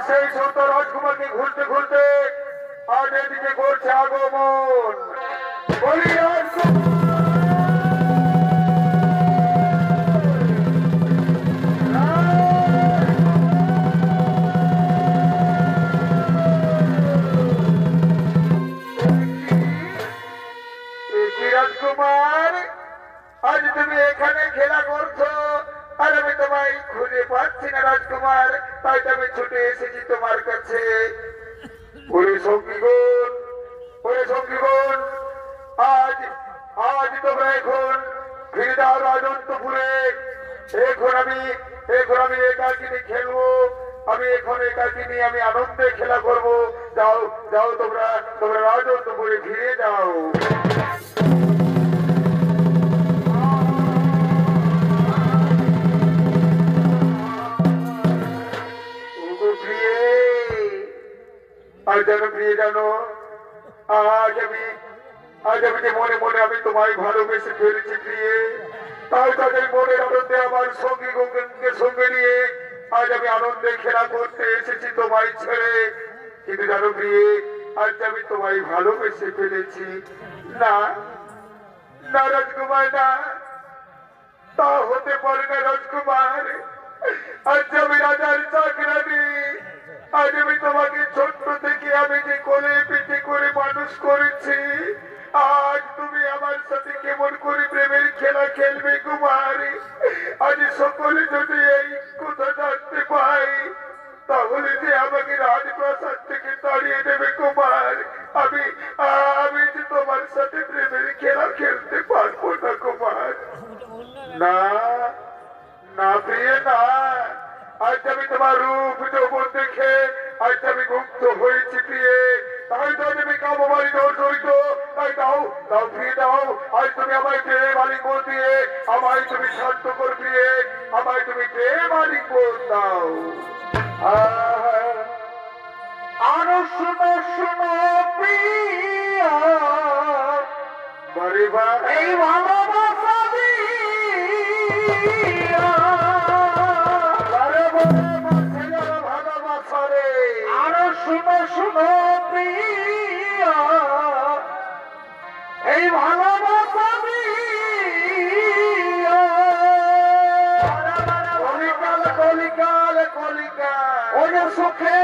[SPEAKER 1] সেই সুন্দর রাজকুমারকে ঘুরতে ঘুরতে আজ এদিকে করছে আগমন। বলি রাজকুমার, আজ তুমি এখানে খেলা করছো আর আমি তোমায় খুঁজে পাচ্ছি না রাজকুমার, তাই তো আমি ছুটে এসেছি তোমার কাছে। ওরে সঙ্গীগণ, ওরে সঙ্গীগণ, আজ আজ তোমরা এখন ফিরে যাও রাজন্তপুরে। এখন আমি একাকিনী খেলবো, আমি এখন একাকিনী আমি আনন্দে খেলা করব। যাও যাও, তোমরা তোমরা রাজন্তপুরে ফিরে যাও। জানো আজ আমি যে মনে মনে আমি তোমায় ভালোবেসে ফেলেছি প্রিয়ে, তাই তাদের মনের আনন্দে আমার সঙ্গী গঙ্গনকে সঙ্গে নিয়ে আজ আমি আনন্দে খেলা করতে এসেছি তোমায় ছেড়ে। কিন্তু জানো প্রিয়ে, আজ আমি তোমায় ভালোবেসে ফেলেছি। না না রাজকুমার, না, তা হতে পারে না রাজকুমার। আজ আমি রাজার চাকরানি, আজ আমি তোমাকে ছোট্ট থেকে আমি যে কোলে পিঠে করে মানুষ করেছি, আজ তুমি আমার সাথে কেমন করে প্রেমের খেলা খেলবে কুমার? আজ সকলে যদি এই কথা জানতে পাই, তাহলে যে আমাকে রাজপ্রাসাদ থেকে তাড়িয়ে দেবে কুমার। আমি আমি যে তোমার সাথে প্রেমের খেলা খেলতে পারবো না কুমার। না না প্রিয়, না, আজ আমি তোমার রূপ যৌবন দেখে আজ আমি মুক্ত হয়েছি প্রিয়ে, তাই তো আমি কামবাড়ি জড়িত। তাই দাও দাও ফিরে দাও, আজ তুমি আমায় প্রেম আলিঙ্গন দিয়ে আমায় তুমি শান্ত কর প্রিয়ে, আমায় তুমি প্রেম আলিঙ্গন দাও।
[SPEAKER 2] আরো শুনো শুনো প্রিয়া,
[SPEAKER 1] বারে বা
[SPEAKER 2] এই ভালোবাসা দিয়া,
[SPEAKER 1] ভালোবাসা রে।
[SPEAKER 2] আরো শুনো শুনো প্রিয়া, এই ভালোবাসা দিয়া,
[SPEAKER 1] কলিকাল কলিকাল কলিকাল,
[SPEAKER 2] ওরে সুখে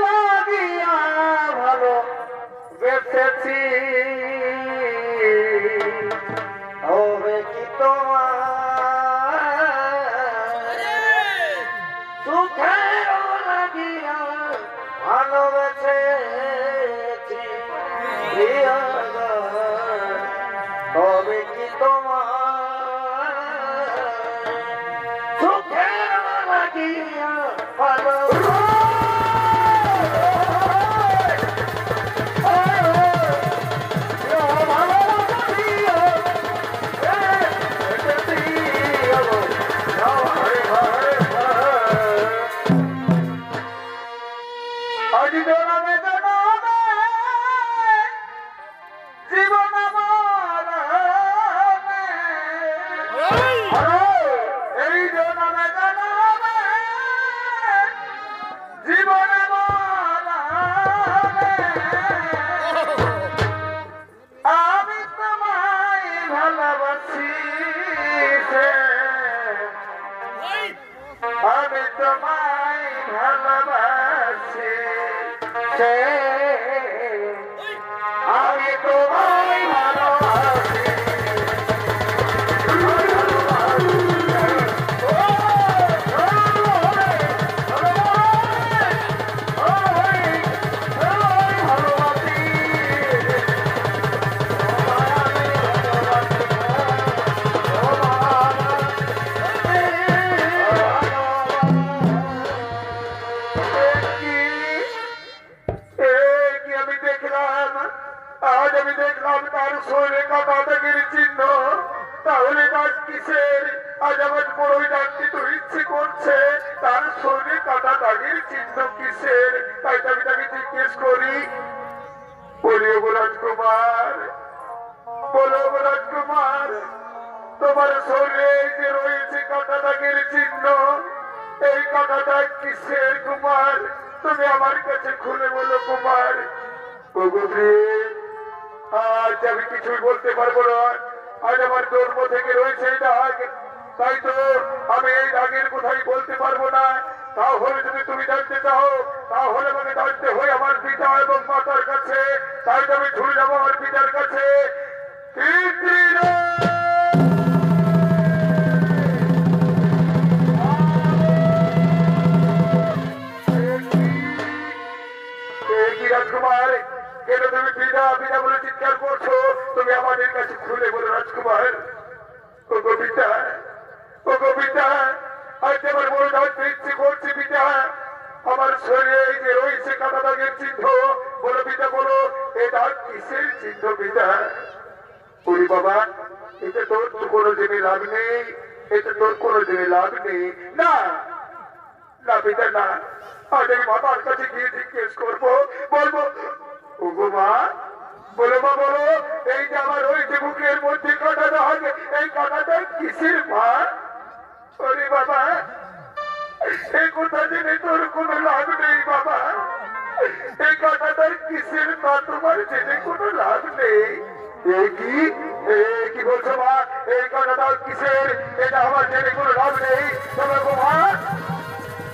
[SPEAKER 2] লাগিয়া ভালো বেসেছি, হবে কি তোমার সুখে লাগিয়া ভালোবেসেছি, হবে কি তোমার সুখে লাগিয়া ভালো।
[SPEAKER 1] আজ জনমে জনমে জীবন আমার, এই জনমে জনমে জীবন আমার, আমি তোমায় ভালোবাসি, আমি তোমায় ভালোবাসি, আমি তোমায় ভালোবাসি। আজ আমি দেখলাম তার শরীরে কাটা দাগের চিহ্ন, তাহলে নাচ কিসের? আজ আমার বড়ই জানতে তো ইচ্ছে করছে তার শরীরে কাটা দাগের চিহ্ন কিসের। তাই তো আমি তাকে জিজ্ঞেস করি, বলিও গো রাজকুমার, বলো গো রাজকুমার, তোমার শরীরে যে রয়েছে কাটা দাগের চিহ্ন, এই কথাটা কিসের কুমার? তুমি আমার কাছে খুলে বলো কুমার। আজ আমি কিছুই বলতে পারবো না। আজ আমার জন্ম থেকে রয়েছে এই দাগ, তাই তো আমি এই দাগের কোথায় বলতে পারবো না। তাহলে যদি তুমি জানতে চাও তাহলে আমাকে জানতে হয় আমার পিতা এবং মাতার কাছে। তাই তো আমি ছুটে যাবো আমার পিতার কাছে। রাজকুমার, কেন তুমি পিতা পিতা বলে চিৎকার করছো? তুমি আমাদের কাছে খুলে বলো রাজকুমার। ও পিতা, ও পিতা, আজ আমার বড় জানতে ইচ্ছে করছে পিতা। আমার শরীরে এই যে রয়েছে কাটা দাগের চিহ্ন, বলো পিতা বলো এই দাগ কিসের চিহ্ন পিতা? ওরে বাবা, এটা তোর তো কোনো দিনে লাভ নেই, এটা তোর কোনো দিনে লাভ নেই। না না পিতা না, আজ আমি মাতার কাছে গিয়ে জিজ্ঞেস করবো, বলবো ও গো মা, বলো মা বলো এই যে আমার ওই যে বুকের মধ্যে কাটা দাগ, এই কাটাটা কিসের মা? ওরে বাবা, এই কথা জেনে তোর কোনো লাভ নেই বাবা। এই কাটাটার কিসের মা তোমার জেনে কোনো লাভ নেই। কি বলছো মা? এই কাটাটা কিসের? এটা আমার জেনে কোনো লাভ নেই। তবে গো মা,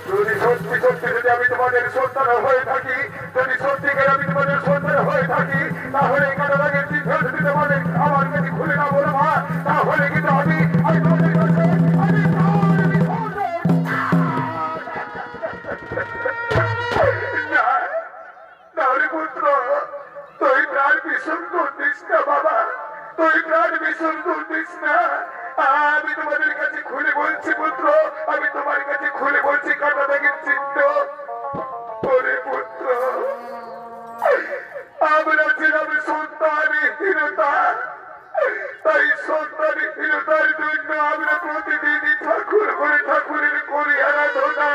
[SPEAKER 1] যদি সত্যি সত্যি যদি আমি তোমাদের সন্তান হয়ে থাকি, যদি সত্যিকার আমি তোমাদের সন্তান হয়ে থাকি, তাহলে এই কাটাটাকে চিন্তা যদি তোমাদের আমার কাছে খুলে না বলো মা, তাহলে কিন্তু আমি তোমাদের কাছে পুত্র, তুই প্রাণ বিসর্জন দিস না বাবা, তুই প্রাণ বিসর্জন দিস না। আমি তোমাদের কাছে খুলে বলছি পুত্র, আমি তোমার কাছে খুলে বলছি কাটা দাগের চিহ্ন। ওরে পুত্র, আমরা ছিলাম সন্তানহীনতা, তাই সন্তানহীনতার জন্য আমরা প্রতিদিনই ঠাকুর করে ঠাকুরের করি আরাধনা।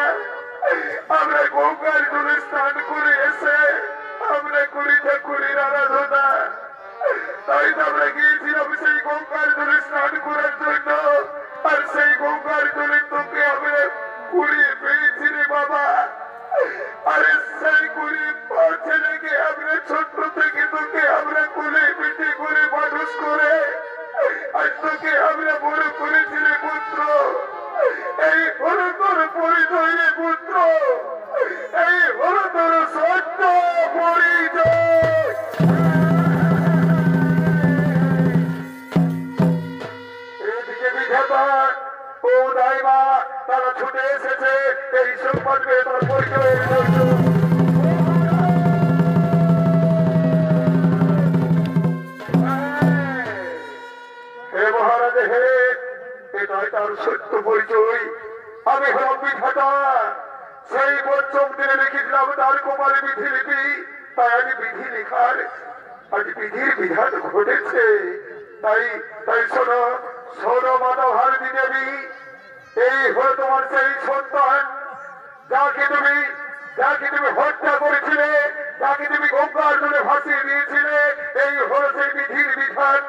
[SPEAKER 1] আমরা গঙ্গার জলে স্নান করে এসে আমরা করি ঠাকুরের আরাধনা। তাই তো আমরা গিয়েছিলাম সেই গঙ্গার জলে স্নান করার জন্য, আর সেই গঙ্গার জলে তোকে আমরা কুড়িয়ে পেয়েছি রে বাবা। আরে সেই কুড়িয়ে পাচ্ছে রেখে আমরা ছোট্ট থেকে তোকে আমরা কুলে পিঠে করে মানুষ করে আর তোকে আমরা বড় করেছি রে পুত্র। এই হলো তোর পরিচয় রে পুত্র, এই হলো তোর সত্য পরিচয়। এদিকে বিধাতা ও দাইমা তারা ছুটে এসেছে এই সংবাদ পেয়ে তার পরিচয়ের জন্য। হে মহারাজ হে, এটাই তার সত্য পরিচয়। আমি হলাম বিধাতা, সেই পঞ্চম দিনে লিখেছিলাম তার কপালে বিধি লিপি, তাই আমি বিধি লিখার আজ বিধির বিধান ঘটেছে। তাই তাই শোনো শোনো মাতা ভারতী দেবী, এই হলো তোমার সেই সন্তান যাকে তুমি হত্যা করেছিলে, যাকে তুমি গঙ্গার জলে ভাসিয়ে দিয়েছিলে। এই হলো সেই বিধির বিধান,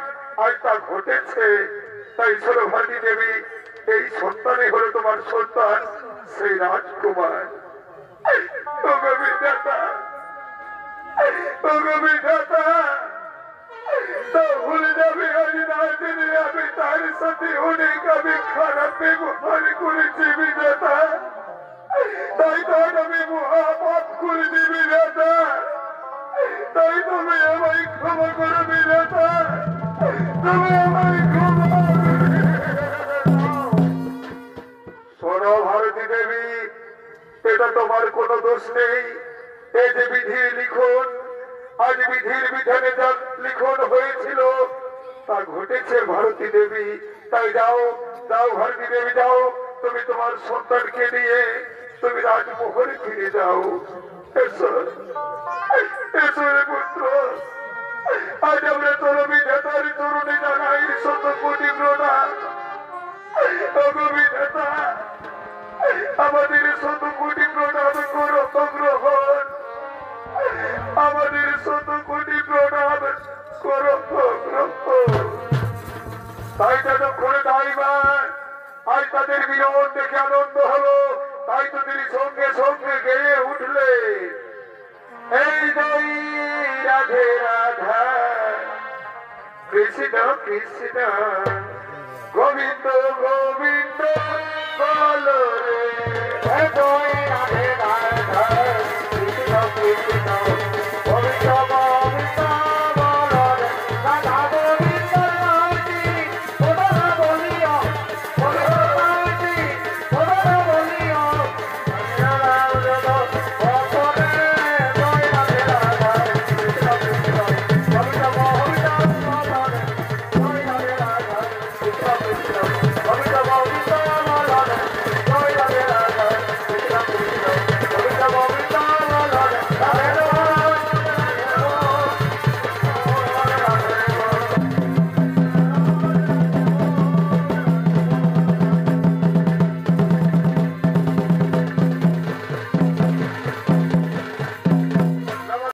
[SPEAKER 1] আজ তা ঘটেছে। তাই শোনো ভারতী দেবী, এই সন্তানই হলো তোমার সন্তান, সেই রাজকুমার। ভুলে যাবে আজ না জেনে আমি তার সাথে অনেক আমি খারাপ ব্যবহার করেছি বিধাতা। তাই তো আমি মহাপাপ করে দিবি বিধাতা, তাই তুমি আমায় ক্ষমা করো বিধাতা, তুমি আমায় ক্ষমা। শোনো ভারতী দেবী, এটা তোমার কোনো দোষ নেই। এই যে বিধির লিখন, আজ বিধির বিধানে যা লিখন হয়েছিল তা ঘটেছে ভারতী দেবী। তাই যাও যাও ভারতী দেবী যাও, তুমি তোমার সন্তানকে নিয়ে তুমি রাজমহলে ফিরে যাও। এসো এসো রে পুত্র, আজ আমরা তোর বিধাতার তরুণী জানাই শত কোটি প্রণাম। বিধাতা, আমাদের শত কোটি প্রণাম করো গ্রহণ, আমাদের শত কোটি প্রণাম করো গ্রহণ। তাই যতক্ষণে দাইবার আজ তাদের মিলন দেখে আনন্দ হলো, তাই গেয়ে উঠলে এই দই রাধে রাধা কৃষ্ণ কৃষ্ণ গোবিন্দ গোবিন্দ বলো রে
[SPEAKER 2] দই